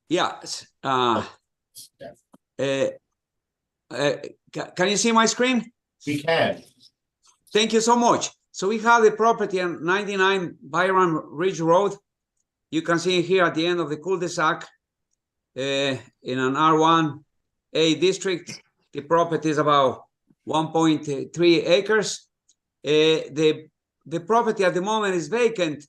Yes. Can you see my screen? We can. Thank you so much. So we have the property on 99 Byron Ridge Road. You can see here at the end of the cul-de-sac in an R1A district. The property is about 1.3 acres. The property at the moment is vacant,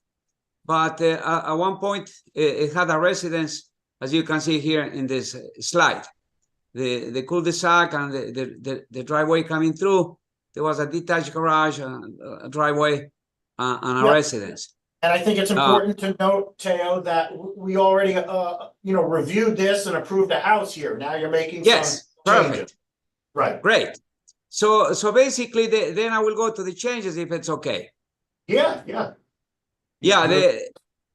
but at one point it had a residence, as you can see here in this slide. The cul-de-sac and the driveway coming through, there was a detached garage, a driveway, and a residence. And I think it's important to note, Teo, that we already, reviewed this and approved a house here. Now you're making some perfect. changes. Right. Great. So basically, then I will go to the changes if it's okay. Yeah. Yeah.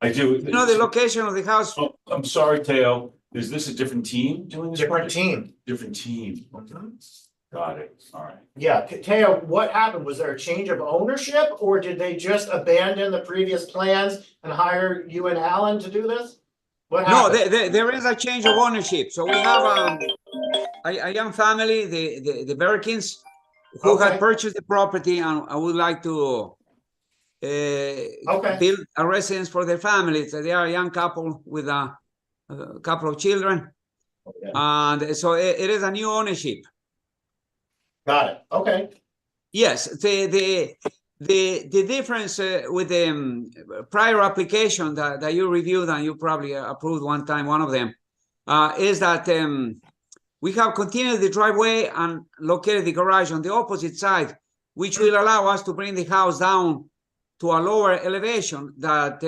I do. You know the location of the house. Oh, I'm sorry, Teo. Is this a different team doing this? Different team. Different team. Got it. All right. Yeah, Teo, what happened? Was there a change of ownership, or did they just abandon the previous plans and hire you and Alan to do this? What happened? No, there is a change of ownership. So we have a young family, the Berkins, who had purchased the property and I would like to build a residence for their family. So they are a young couple with a couple of children, and so it is a new ownership. Got it. Okay. Yes, the difference with the prior application that you reviewed and you probably approved one time, one of them, is that we have continued the driveway and located the garage on the opposite side, which will allow us to bring the house down to a lower elevation that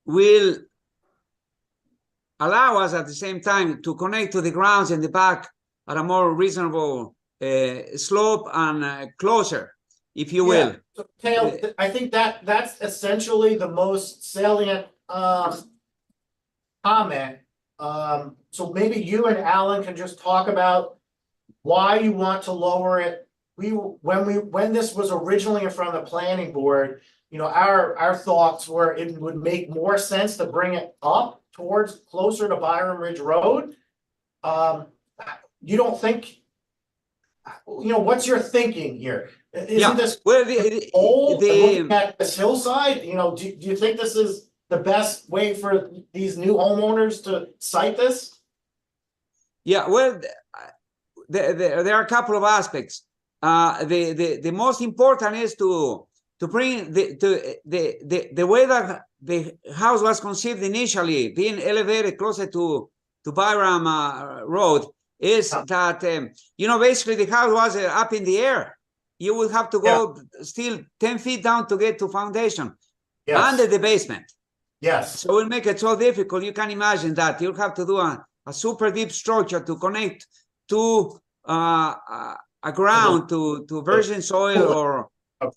will allow us at the same time to connect to the grounds in the back at a more reasonable slope and closer, if you will. So, Teo, I think that's essentially the most salient comment. So maybe you and Alan can just talk about why you want to lower it. When this was originally in front of the planning board, our thoughts were it would make more sense to bring it up towards closer to Byron Ridge Road. You don't think, what's your thinking here? Isn't this old looking at this hillside? Do you think this is the best way for these new homeowners to site this? Yeah, well, there are a couple of aspects. The most important is to bring the way that the house was conceived initially, being elevated closer to Byram Road, is that basically the house was up in the air. You will have to go still 10 feet down to get to foundation under the basement. Yes. So it will make it so difficult. You can imagine that you'll have to do a super deep structure to connect to a ground, to virgin soil, or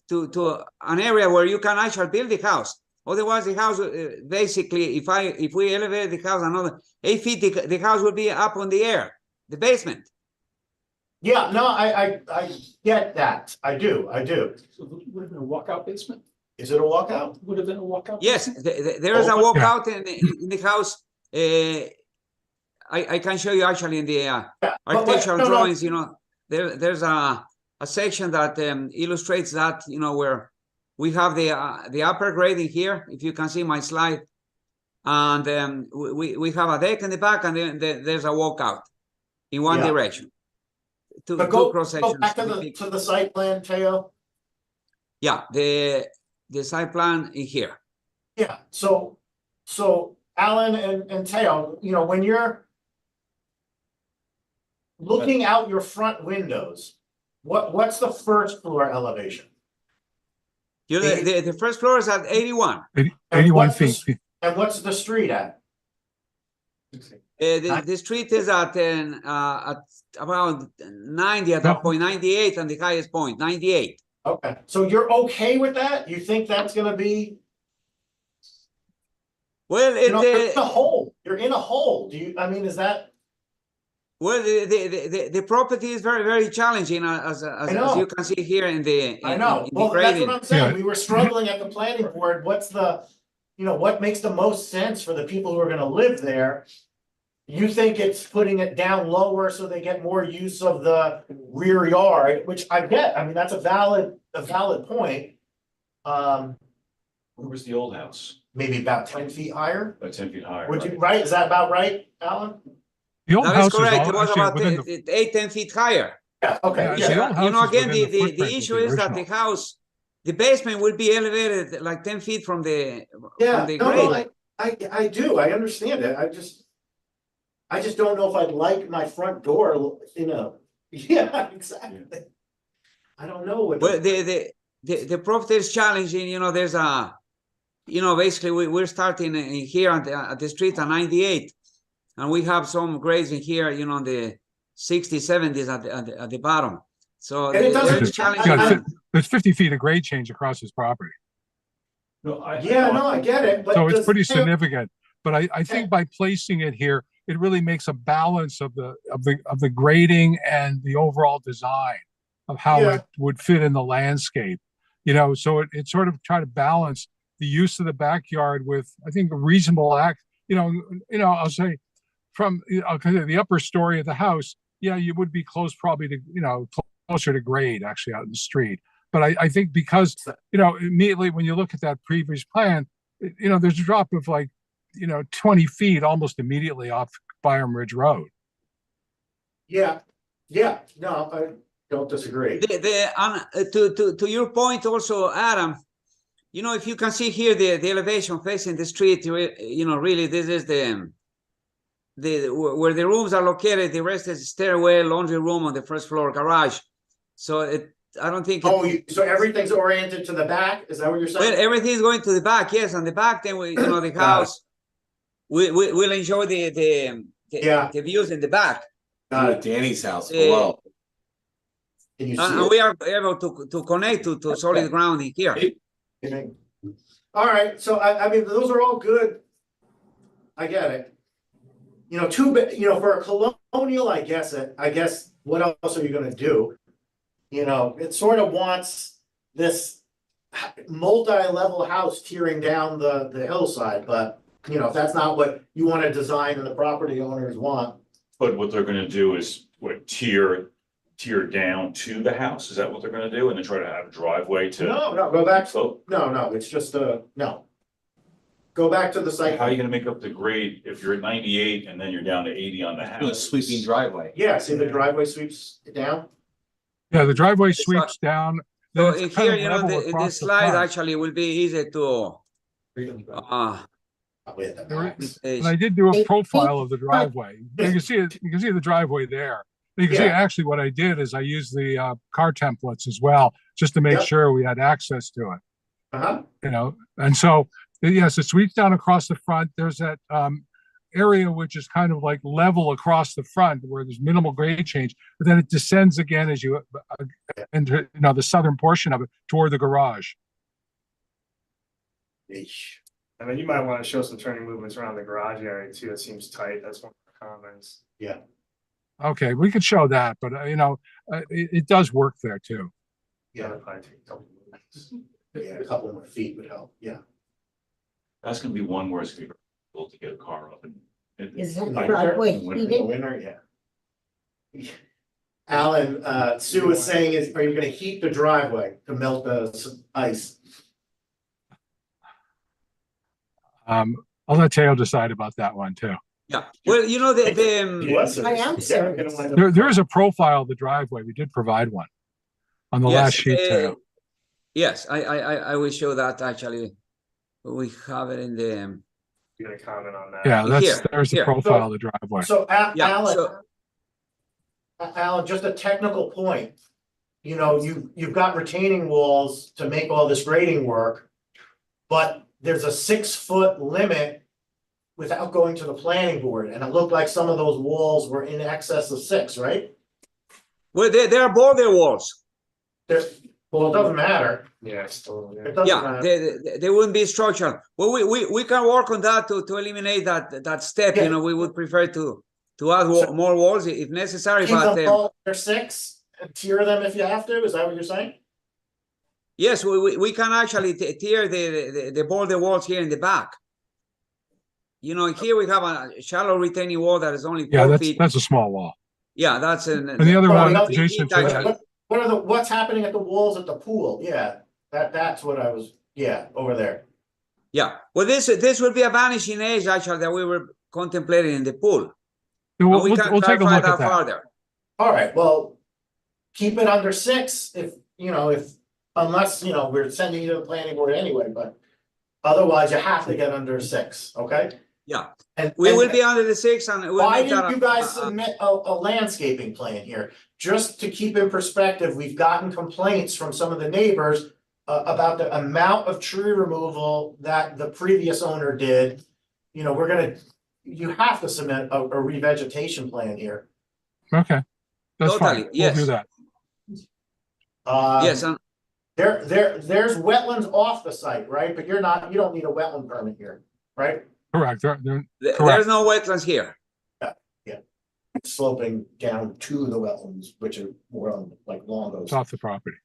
to an area where you can actually build the house. Otherwise, the house basically, if we elevate the house another 8 feet, the house will be up on the air, the basement. Yeah, no, I get that. I do. So would have been a walkout basement? Is it a walkout? Would have been a walkout? Yes, there is a walkout in the house. I can show you actually in the architectural drawings. There's a section that illustrates that, where we have the upper grading here, if you can see my slide, and we have a deck in the back, and then there's a walkout in one direction. Two cross sections. Go back to the site plan, Teo. Yeah, the site plan is here. Yeah. So Alan and Teo, when you're looking out your front windows, what's the first floor elevation? The first floor is at 81. 81 feet. And what's the street at? The street is at about 90 at that point, 98, and the highest point, 98. Okay, so you're okay with that? You think that's going to be? Well, you're in a hole. You're in a hole. Is that? Well, the property is very, very challenging, as you can see here in the. I know. Well, that's what I'm saying. We were struggling at the planning board. What's the, what makes the most sense for the people who are going to live there? you think it's putting it down lower so they get more use of the rear yard, which I get, I mean, that's a valid point. Where was the old house? Maybe about 10 feet higher, About 10 feet higher, would you, right? right, is that about right, Alan? The old That is house is correct. It all was actually about within the 10 feet higher. Yeah, okay, Yeah, yeah. the old You know, house is again, within the footprint the of issue the is that the original. house, the basement will be elevated like 10 feet from the Yeah, from the no, grade. I do, I understand it, I just don't know if I'd like my front door, you know, yeah, exactly. I don't know what. Well, the property is challenging. You know, there's a, you know, basically we're starting in here at the street at 98, and we have some grades in here, you know, on the 60s, 70s at the bottom. So And it doesn't- there's I- challenging. There's 50 feet of grade change across his property. No, Yeah, no, I get it, but. So it's does- pretty significant. But I think by placing it here, it really makes a balance of the grading and the overall design of how Yeah. it would fit in the landscape. You know, so it sort of try to balance the use of the backyard with, I think, a reasonable act. I'll say from the upper story of the house, yeah, you would be close probably to, closer to grade actually out in the street. But I think because, immediately when you look at that previous plan, there's a drop of like, 20 feet almost immediately off Byram Ridge Road. Yeah, no, I don't disagree. To your point also, Adam, you know, if you can see here the elevation facing the street, you know, really this is the where the rooms are located. The rest is stairway, laundry room on the first floor, garage. So I don't think. So everything's oriented to the back? Is that what you're saying? Well, everything's going to the back, yes. On the back, then the Got house. We'll enjoy the views in the back. Got it. Danny's house below. Can you see And it? we are able to connect to solid ground in here. All right, so I mean, those are all good. I get it. For a colonial, I guess what else are you gonna do? It sort of wants this multi-level house tearing down the hillside, but if that's not what you want to design and the property owners want. But what they're gonna do is tear down to the house? Is that what they're gonna do? And then try to have a driveway to? No, go back. So No, it's just no. Go back to the site. how are you gonna make up the grade if you're at 98 and then you're down to 80 on the Do a house? sweeping driveway. Yeah, see the driveway sweeps down? Yeah, the driveway sweeps down. So then in it's kind here, of level the across slide front. actually will be easy to. Probably at the There back. And I did do a profile of the driveway. You can see the driveway there. You can see Yeah. actually what I did is I used the car templates as well, just to make Yep. sure we had access to it. Uh-huh. And so, yes, it sweeps down across the front. There's that area which is kind of like level across the front where there's minimal grade change, but then it descends again as you enter, the southern portion of it toward the garage. Eesh. And then you might want to show some turning movements around the garage area too. It seems tight. That's one of the comments. Okay, we could show that, but it does work there too. Yeah, That'd probably take a couple movements. a couple more feet would help, yeah. That's gonna be one where it's gonna be difficult to get a car up and. Is that Like driveway in the heated? winter, yeah. Alan, Sue is saying are you gonna heat the driveway to melt the ice? I'll let Teo decide about that one too. Yeah. Well, I am serious. There is a profile of the driveway. We did provide one on the last sheet, Teo. yes, I will show that actually. We have it in the. You gonna comment on that? Yeah, Here, there's the here. profile of the driveway. So Yeah, Alan, so- Alan, just a technical point. You've got retaining walls to make all this grading work. But there's a 6-foot limit without going to the planning board, and it looked like some of those walls were in excess of 6, right? Well, they are border walls. Well, it doesn't matter. Yeah, it's still. It doesn't Yeah, matter. they wouldn't be structural. Well, we can work on that to eliminate that step. Yeah. We would prefer to add more walls if necessary. Keep But them all, they're 6, and tier them if you have to, is that what you're saying? yes, we can actually tear the border walls here in the back. you know, here we have a shallow retaining wall that is only Yeah, 4 feet. that's a small wall. Yeah, that's an. And the other Well, one the other- adjacent to that, What's happening at the walls at the pool? Yeah, that's what I was, yeah, over there. Yeah, well, this would be a vanishing edge actually that we were contemplating in the pool. we'll, And we we'll, can we'll take a clarify look at that that. further. All right, well, keep it under 6 if, you know, unless, you know, we're sending you to the planning board anyway, but otherwise you have to get under 6, okay? Yeah, And we will and be under the 6 and we'll why make that didn't you guys submit a landscaping plan here? Just to keep in perspective, we've gotten complaints from some of the neighbors about the amount of tree removal that the previous owner did. You know, you have to submit a revegetation plan here. Okay, that's Totally, fine. yes. We'll do that. Yes, and There's wetlands off the site, right? But you don't need a wetland permit here, right? Correct. They're there's correct. no wetlands here. Sloping down to the wetlands, which are more on like longos. It's off the property.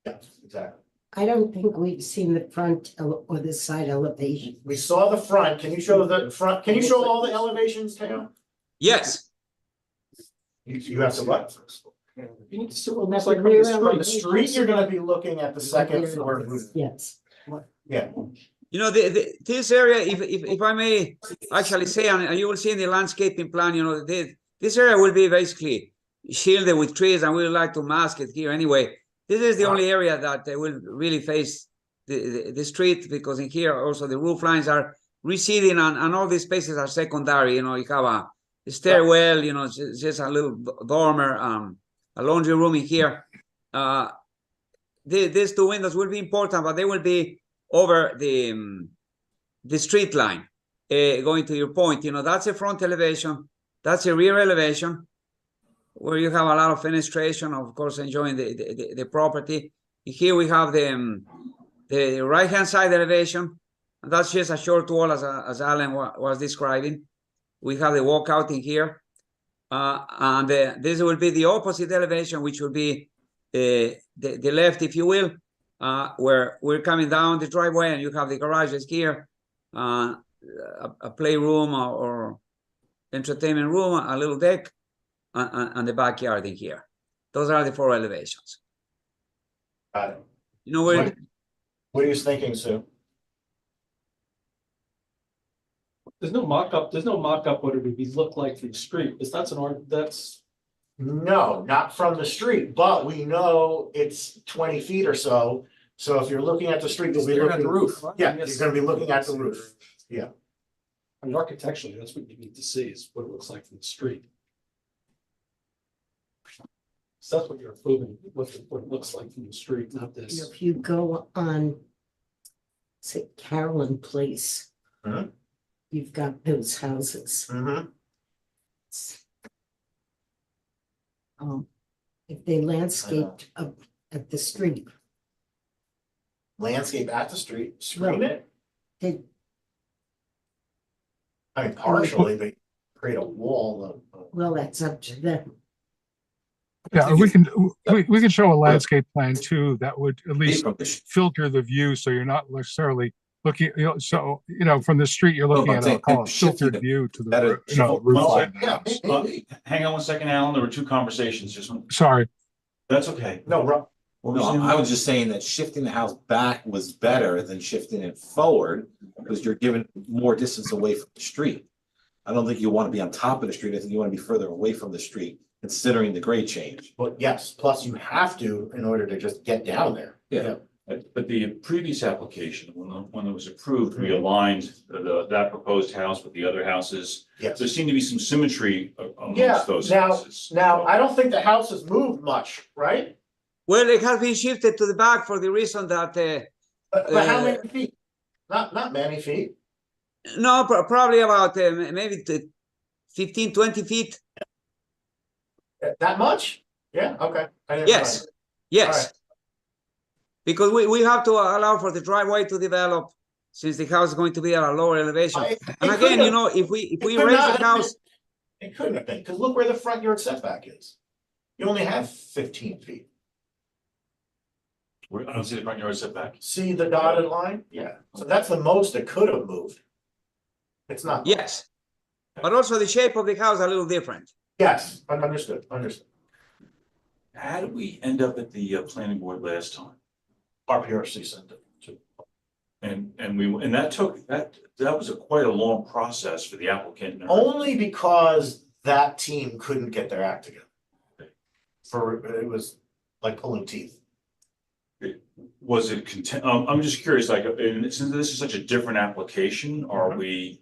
Yeah, exactly. I don't think we've seen the front or the side elevation. We saw the front. Can you show the front? Can you show all the elevations, Teo? Yes, You have to what? You need to see what it That's looks like the from the rear street. From the street, you're gonna be looking at the second floor roof. Yes. Yeah, you know, this area, if I may actually say, and you will see in the landscaping plan, you know, this area will be basically shielded with trees, and we would like to mask it here anyway. This is the only area that will really face the street, because in here also the roof lines are receding, and all these spaces are secondary. You know, you have a stairwell, you know, just a little dormer, a laundry room in here. These 2 windows will be important, but they will be over the street line. Going to your point, you know, that's a front elevation, that's a rear elevation, where you have a lot of fenestration, of course, enjoying the property. Here we have the right-hand side elevation, and that's just a short wall, as Alan was describing. We have the walkout in here, and this will be the opposite elevation, which will be the left, if you will, where we're coming down the driveway, and you have the garages here, a playroom or entertainment room, a little deck, and the backyard in here. Those are the 4 elevations. got it. You know, where What are you thinking, Sue? There's no mock-up what it would look like from the street, because that's No, not from the street, but we know it's 20 feet or so. So if you're looking at the street, you'll be Staring looking at the roof. Yeah, you're gonna be looking at the roof. Yeah. I mean, architecturally, that's what you need to see, is what it looks like from the street. So that's what you're approving, what it looks like from the street, not this. If you go on, say, Carolyn Place, Mhm. you've got those houses. Mm-hmm. If they landscaped up at the street, Landscape at the street, screen it. they, I mean, partially, they create a wall of. well, that's up to them. Yeah, we can show a landscape plan too that would at least From the sh- filter the view, so you're not necessarily looking, you know, so, you know, from the street, you're looking I'm at saying, a call it shifting filtered the- view to the, better- you know, roof Well, line. of the Yeah, house. Hang on 1 second, Alan, there were 2 conversations, just one. Sorry, That's okay. No, What was No, the- I was just saying that shifting the house back was better than shifting it forward, because you're giving more distance away from the street. I don't think you want to be on top of the street, I think you want to be further away from the street, considering the grade change. but yes, plus you have to in order to just get down there. Yeah. But the previous application, when it was approved, we aligned that proposed house with the other houses. Yes. There seemed to be some symmetry Yeah, amongst those now, houses. I don't think the house has moved much, right? well, it has been shifted to the back for the reason that But how many feet? Not many feet. no, probably about maybe 15, 20 feet. That much? Yeah, okay. I didn't Yes, realize. yes. Alright. Because we have to allow for the driveway to develop, since the house is going to be at a lower elevation. And again, you know, if we raise the house, It couldn't have been, because look where the front yard setback is. You only have 15 feet. I don't see the front yard setback. See the dotted line? Yeah, so that's the most it could have moved. It's not. Yes. But also the shape of the house a little different. Yes, understood. How did we end up at the planning board last time? RPRC sent it to. And that was quite a long process for the applicant. Only because that team couldn't get their act together. It was like pulling teeth. Was it I'm just curious, like, and since this is such a different application, are we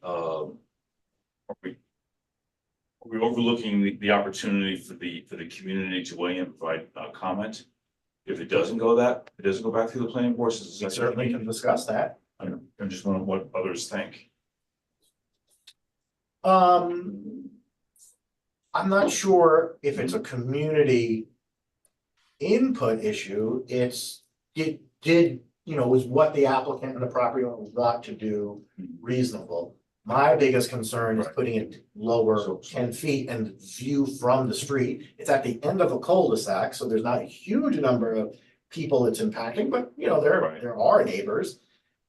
overlooking the opportunity for the community to weigh in and provide comment? If it doesn't go back through the planning board, since We it's certainly can discuss that. I'm just wondering what others think. I'm not sure if it's a community input issue. Was what the applicant and the property owner want to do reasonable? My biggest concern is putting it lower 10 feet and view from the street. It's at the end of a cul-de-sac, so there's not a huge number of people it's impacting, but there are neighbors.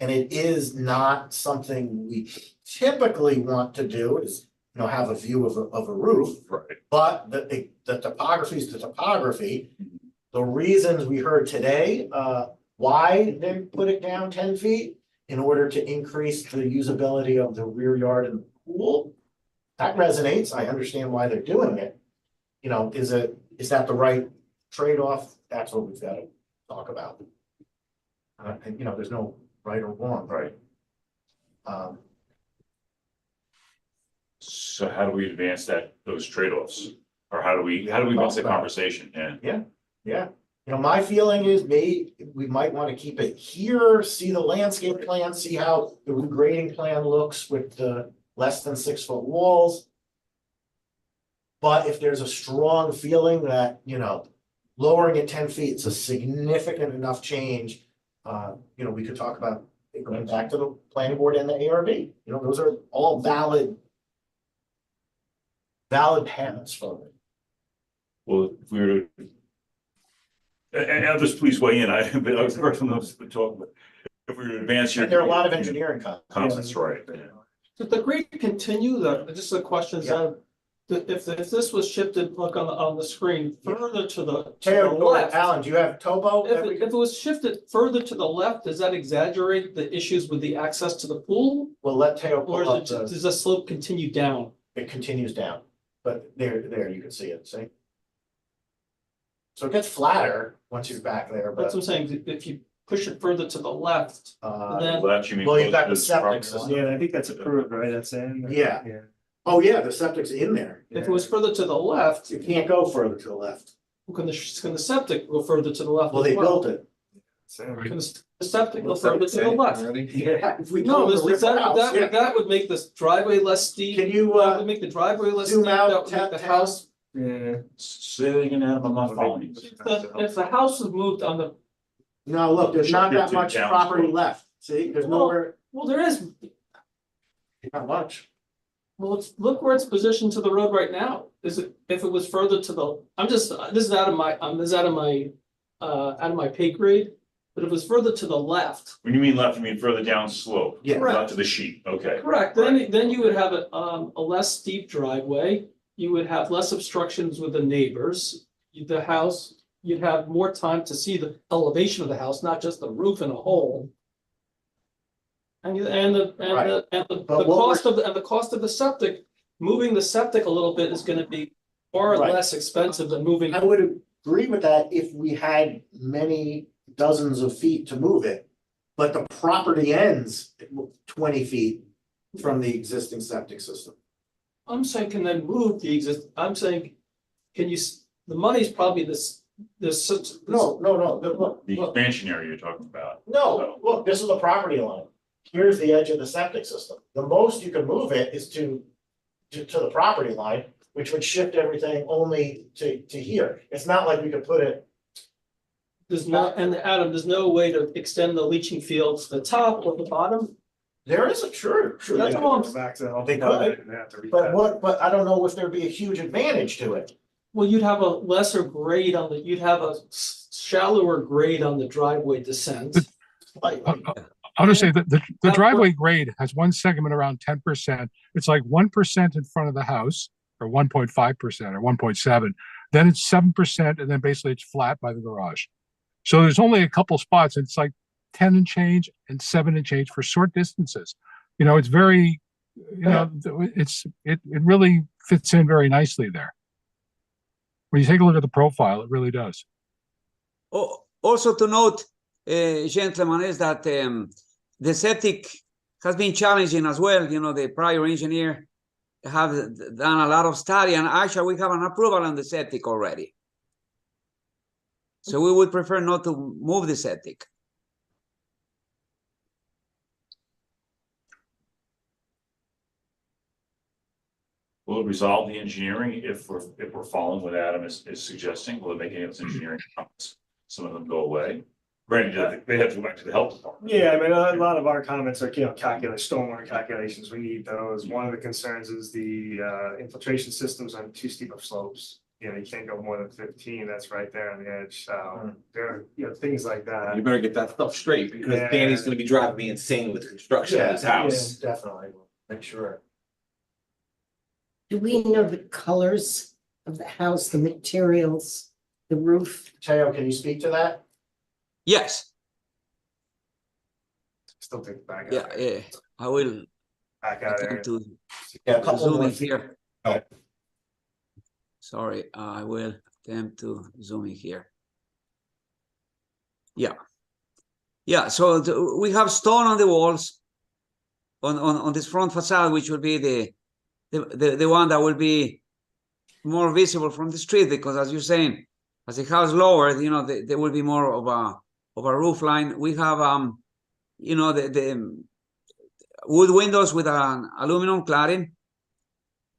And it is not something we typically want to do, is have a view of a roof. Right. But the topography is the topography. The reasons we heard today, why they put it down 10 feet in order to increase the usability of the rear yard and the pool, that resonates. I understand why they're doing it. Is that the right trade-off? That's what we've got to talk about. And there's no right or wrong. Right. So how do we advance those trade-offs? Or how do we advance the conversation? Yeah. My feeling is we might want to keep it here, see the landscape plan, see how the regrading plan looks with the less than 6 foot walls. But if there's a strong feeling that, lowering it 10 feet is a significant enough change, we could talk about it going back to the planning board and the ARB. Those are all valid paths for it. Well, if we were to, and others please weigh in. I was the first one to talk, but if we were to advance your. And there are a lot of engineering comments, right? Did the grade continue? Just a question, if this was shifted, look on the screen, further to the left. Alan, do you have topo? If it was shifted further to the left, does that exaggerate the issues with the access to the pool? We'll let Teo Or pull up does the slope continue down? it continues down, but there, you can see it, see? So it gets flatter once you're back there, That's but, what I'm saying, if you push it further to the left, then, Left, you mean well, you've got close the to septic property? system. Yeah, I think that's approved, right? That's in. Yeah. Oh, yeah, the septic's in there. if it was further to the left, You can't go further to the left. can the septic go further to the left? Well, as they built it. Can the septic go further to the left? Yeah. If we No, told them to rip the house, yeah. that would make this driveway less steep. Can you, That would make the driveway less steep, zoom out, that would make tap the the house. Yeah. Say that again, Adam, I'm not following you. If the house is moved on the, No, look, there's not that much Down property slope. left. See, there's Well- nowhere, well, there is, not much. well, look where it's positioned to the road right now. Is it, if it was further to the, this is out of my pay grade. But if it was further to the left, When you mean left, you mean further down slope? Yeah. Not to the sheet, okay. correct, then you would have a less steep driveway. You would have less obstructions with the neighbors. The house, you'd have more time to see the elevation of the house, not just the roof in a hole. And the But what cost of the septic, moving the septic a little bit is gonna be far Right. less expensive than moving. I would agree with that if we had many dozens of feet to move it. But the property ends 20 feet from the existing septic system. I'm saying can then move I'm saying, the money's probably this. No, look, The expansion area you're talking about. no, look, this is the property line. Here's the edge of the septic system. The most you can move it is to the property line, which would shift everything only to here. It's not like we could put it. Adam, there's no way to extend the leaching field to the top or the bottom. There is a true. That's They all go back to the They whole could, and have to But I don't know if there'd be a huge advantage to it. Well, you'd have a lesser grade you'd have a shallower grade on the driveway descent. Slightly. I'll just say that the driveway grade has one segment around 10%. It's like 1% in front of the house, or 1.5% or 1.7. Then it's 7%, and then basically it's flat by the garage. So there's only a couple spots. It's like 10 and change and 7 and change for short distances. It's very, it really fits in very nicely there. When you take a look at the profile, it really does. Oh, also to note, gentlemen, is that the septic has been challenging as well. The prior engineer have done a lot of study, and actually we have an approval on the septic already. So we would prefer not to move the septic. Will it resolve the engineering if we're following what Adam is suggesting? Will it make any of those engineering comments? Some of them go away. Granted, they have to go back to the health department. Yeah, I mean, a lot of our comments are, stormwater calculations, we need those. One of the concerns is the infiltration systems on too steep of slopes. You can't go more than 15, that's right there on the edge, so there are, things like that. You better get that stuff straight, because Yeah. Danny's gonna be driving me insane with construction of his house. Yeah, definitely, make sure. Do we know the colors of the house, the materials, the roof? Teo, can you speak to that? Yes. Still take it back out. Yeah. there. Yeah. I will Back out there. attempt to Yeah, a couple zoom more. in here. Right. Sorry, I will attempt to zoom in here. Yeah. Yeah, so we have stone on the walls on this front facade, which will be the one that will be more visible from the street, because as you're saying, as the house lower, there will be more of a roof line. We have the wood windows with an aluminum cladding.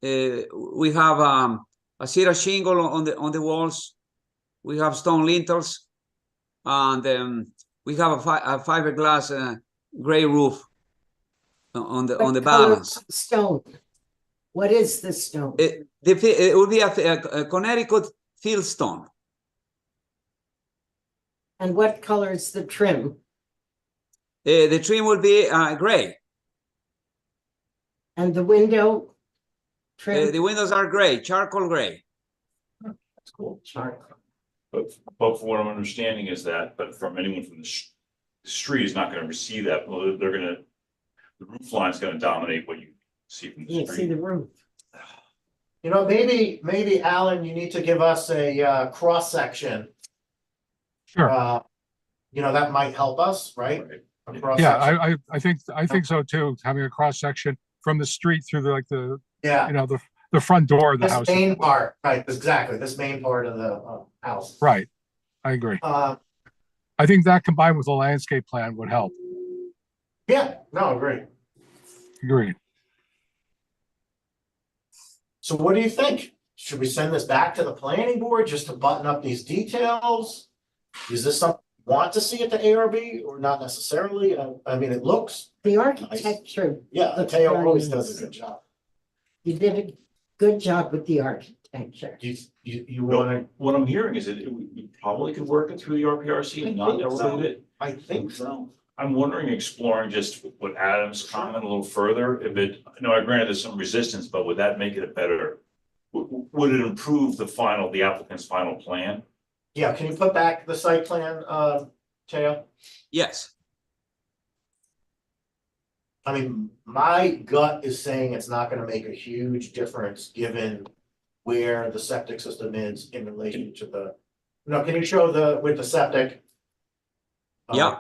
We have a cedar shingle on the walls. We have stone lintels, and we have a fiberglass gray roof on the What color balance. stone? What is the stone? It will be a Connecticut fieldstone. And what color is the trim? The trim will be gray. And the window trim? The windows are gray, charcoal gray. That's cool. But from what I'm understanding is that, but from anyone from the street is not gonna receive that. Well, the roof line's gonna dominate what you see from the You see street. the roof. Maybe Alan, you need to give us a cross section. Sure. That might help us, right? Right. A cross Yeah, section. I think so too. Having a cross section from the street through Yeah, the front door of the this house. main part, right, exactly, this main part of the house. Right. I agree. Uh, I think that combined with a landscape plan would help. yeah, no, great. Agreed. So what do you think? Should we send this back to the planning board just to button up these details? Is this something you want to see at the ARB or not necessarily? I mean, it looks, The architecture, yeah, Looks Teo very always nice. does a good job. you did a good job with the architecture. You No, wanna, what I'm hearing is that we probably could work it through the RPRC and not elevate it. I think so. I'm wondering, exploring just what Adam's comment a little further, if it, I granted there's some resistance, but would that make it a better? Would it improve the applicant's final plan? Yeah, can you put back the site plan, Teo? Yes. I mean, my gut is saying it's not gonna make a huge difference given where the septic system is in relation to the. No, can you show with the septic? Yeah.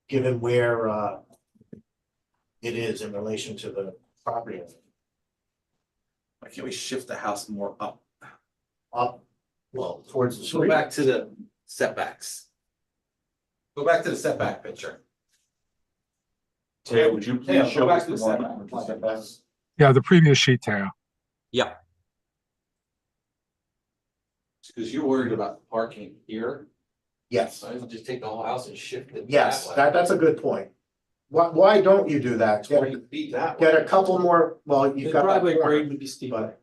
Given where it is in relation to the property Why can't we shift the house more up, well, towards the Go street. back to the setbacks. Go back to the setback picture. Taya, would you Yeah, please go show back us to the the one? setback. Yeah, the previous sheet, Teo. Yeah. Because you're worried about parking here, Yes, so I would just take the whole house and shift it. yes, way. that's a good point. Why don't you do that? 20 feet that way. Get a couple more, well, The you've got that driveway grade corner, would be steeper.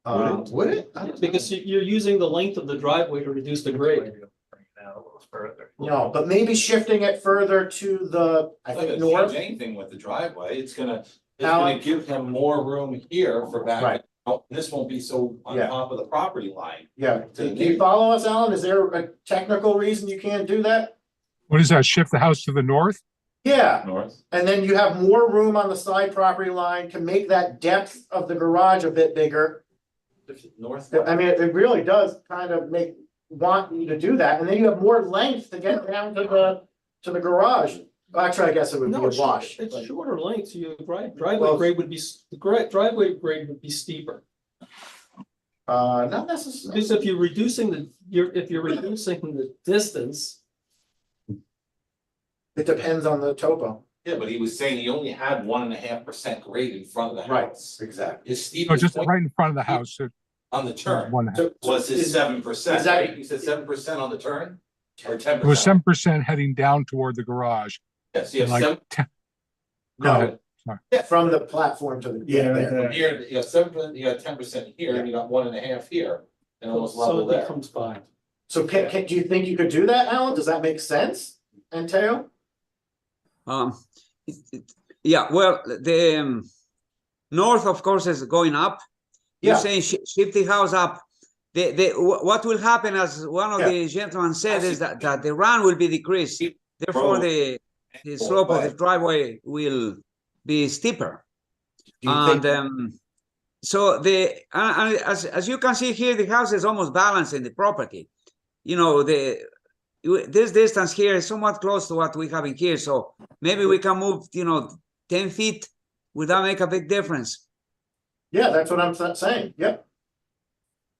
but. Would it? I don't know. Because you're using the length of the driveway to reduce the grade. out a little further. No, but maybe shifting it further to the, I It's not think, gonna north. change anything with the driveway, it's gonna Alan? give him more room here for Right. back. Oh, this won't be so on Yeah. top of the property line. Yeah, do you follow us, Alan? Is there a technical reason you can't do that? What is that? Shift the house to the north? Yeah, North. and then you have more room on the side property line to make that depth of the garage a bit bigger. North. I mean, it really does kind of want you to do that, and then you have more length to get down to the garage. Well, actually, I guess it would be No, a wash. it's but- shorter lengths, your Well- driveway grade would be, driveway grade would be steeper. Not necessarily. Because if you're reducing the distance, It depends on the topo. Yeah, but he was saying he only had 1.5% grade in front of the Right, house. exactly. His No, steepest just point right in front of the house. on the turn One half. So- was his is- 7%, Exactly. right? He said 7% on the turn? Or 10%? It was 7% heading down toward the garage. Yes, you have Like 7, 10 Go No, ahead. from the platform to the. Yeah, right there. there. here, you have 7%, you got 10% here, and you got 1.5 here, and almost so level it there. becomes 5. So do you think you could do that, Alan? Does that make sense? And Teo? Yeah, well, the north, of course, is going up. You're Yeah. saying shift the house up. What will happen, as one of Yeah. the gentlemen said, is that the run will be decreased. Therefore, the slope of the driveway will be steeper. Do you And think, so as you can see here, the house is almost balanced in the property. You know, this distance here is somewhat close to what we have in here. So maybe we can move, 10 feet. Would that make a big difference? yeah, that's what I'm saying. Yep.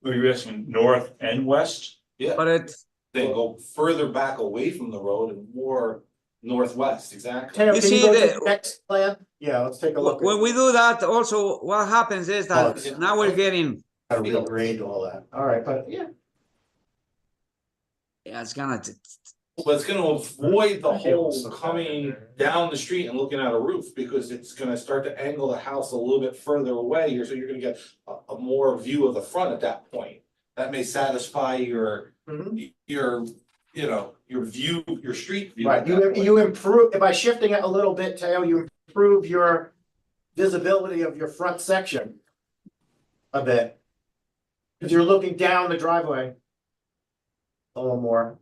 Were you asking north and west? Yeah, But they go further back away from the road and more northwest, exactly. Teo, You can you see go to the- the next plan? Yeah, let's take a look. when we do that, also what happens is that Oh, now we're getting, Gotta regrade all that. All right, but yeah. yeah, it's gonna, But it's gonna avoid the Might be able whole to slip that coming in there. down the street and looking at a roof, because it's gonna start to angle the house a little bit further away here, so you're gonna get a more view of the front at that point. That may satisfy your Mhm. your view, your street view. Right, at that point. you improve, by shifting it a little bit, Teo, you improve your visibility of your front section a bit. If you're looking down the driveway a little more.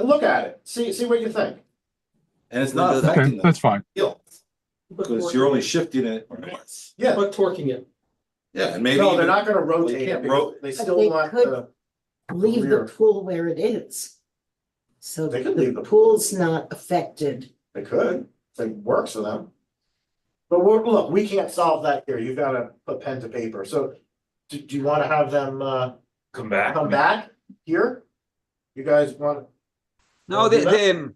Look at it, see what you think. And it's We'll not do that. Okay, affecting the that's fine. field, because you're only shifting it north. Yeah, But torquing it. Yeah, and maybe. no, they're even- not gonna Well, you rotate it, can't because they But still they want could- the, Leave the Rear. pool where it is. So They could leave the the- pool's not affected. they could, if it works for them. But look, we can't solve that here, you gotta put pen to paper, so do you wanna have them Come back? come back here? You guys want? no, Wanna do that?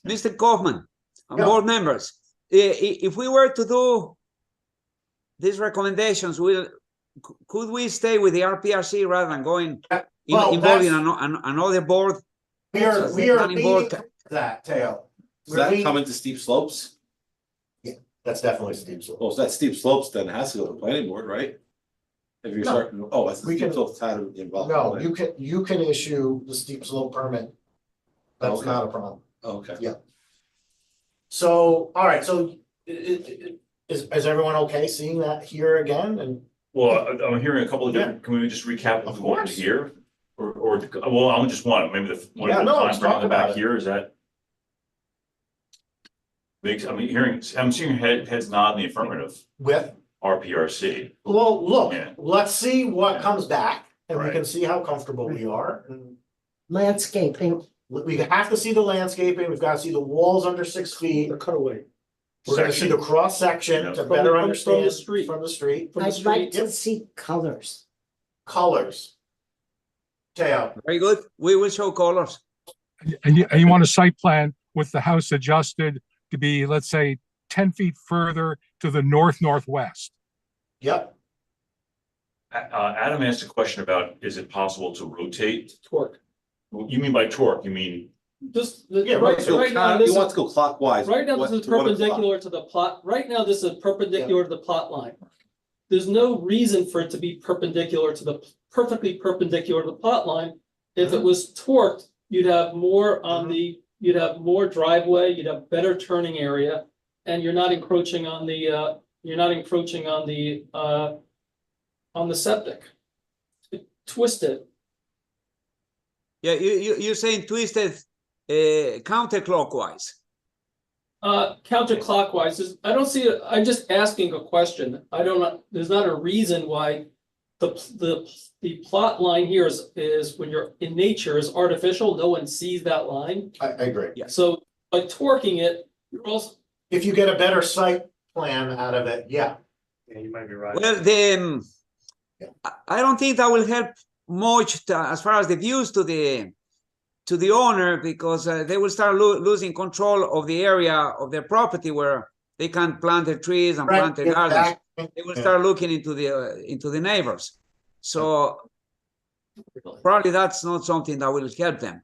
Mr. Kaufman, and Yeah. board members, if we were to do these recommendations, could we stay with the RPRC rather than going Well, involving that's- another board? We are So the planning leaning board towards that, Teo. Does that come into steep slopes? That's definitely steep slope. Well, if that's steep slopes, then it has to go to the planning board, right? If you're No. starting, that's the We steep can- slopes had to involve. No, you can issue the steep slope permit. That's Okay. not a problem. Okay. Yeah. So, all right, so is everyone okay seeing that here again and? Well, I'm hearing a couple of different, can we just recap Of of what course. here? Or, well, I'm just one, maybe one Yeah, of the no, time let's frame talk on the about back it. here, is that? I'm seeing heads nod in the affirmative, With, RPRC. well, look, Yeah. let's see what comes back and we Right. can see how comfortable we are. And Landscaping, we have to see the landscaping, we've gotta see the walls under 6 feet. The cutaway. We're gonna see the cross section Yeah. to From better the understand street. from the street, From the I'd like street, to see colors. colors. Teo, Very good. We will show colors. And you want a site plan with the house adjusted to be, let's say, 10 feet further to the northwest. yep, Adam asked a question about, is it possible to rotate? torque. You mean by torque, you mean, Just, Yeah, right, right, right now, this You want is, to go clockwise. right now, what- this is to 1 o'clock. perpendicular to the plot, right now, this is perpendicular to the plot line. There's no reason for it to be perpendicular to the perfectly perpendicular to the plot line. If it was torqued, you'd have more on the, you'd have more driveway, you'd have better turning area, and you're not encroaching on the, on the septic. Twisted. Yeah, you're saying twisted counterclockwise. Counterclockwise is, I don't see it, I'm just asking a question. I don't know, there's not a reason why the plot line here is when you're in nature is artificial. No one sees that line. I agree. So by torquing it, you're also, If you get a better site plan out of it, yeah. Yeah, you might be right. Well, I don't think that will help much as far as the views to the owner, because they will start losing control of the area of their property where they can plant their trees and plant their gardens. They will start looking into the neighbors. So probably that's not something that will help them.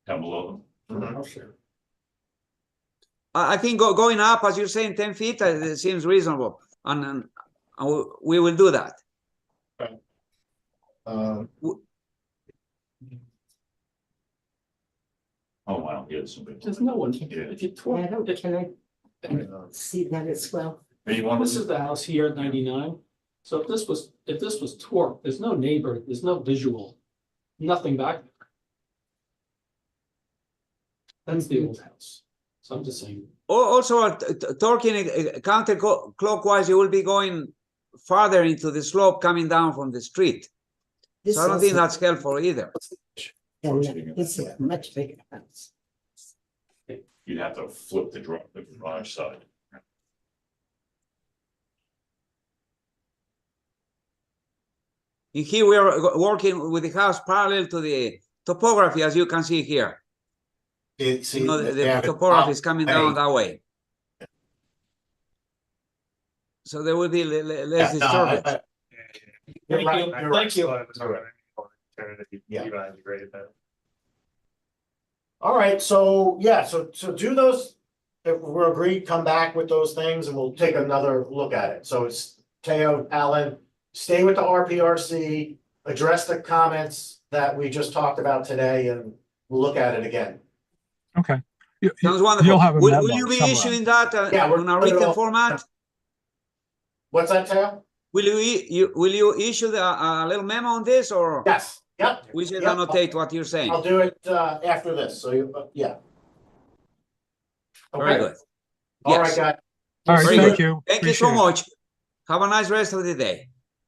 Down below them. I think going up, as you're saying, 10 feet, it seems reasonable, and we will do that. Oh, wow, yeah, there's some big. there's no one, Yeah. if you I torque, don't, can I see that as well? Maybe you want this is the house here at 99. So if this was torqued, there's no neighbor, there's no visual, nothing back there. That's the old house. So I'm just saying. Also, torquing counterclockwise, you will be going farther into the slope coming down from the street. This So I don't think also- that's helpful either. and This is a much bigger house. You'd have to flip the garage side. In here, we are working with the house parallel to the topography, as you can see here. You know, the topography is coming down that way. So there will be less disturbance. You're right, you're right. Thank you. Yeah. You guys agreed that. All right, so yeah, so do those, if we're agreed, come back with those things and we'll take another look at it. So it's Teo, Alan, stay with the RPRC, address the comments that we just talked about today, and we'll look at it again. Okay. Sounds wonderful. You'll have a Will memo you be somewhere. issuing that Yeah, we're on a putting it written all- format? What's that, Teo? Will you issue a little memo on this, or Yes, yep. we should Yep. annotate what you're saying? I'll do it after this, so you, yeah. Very Okay, good. all right, Yes. guys. All right, Very thank good. you. Thank you so Appreciate it. much. Have a nice rest of the day.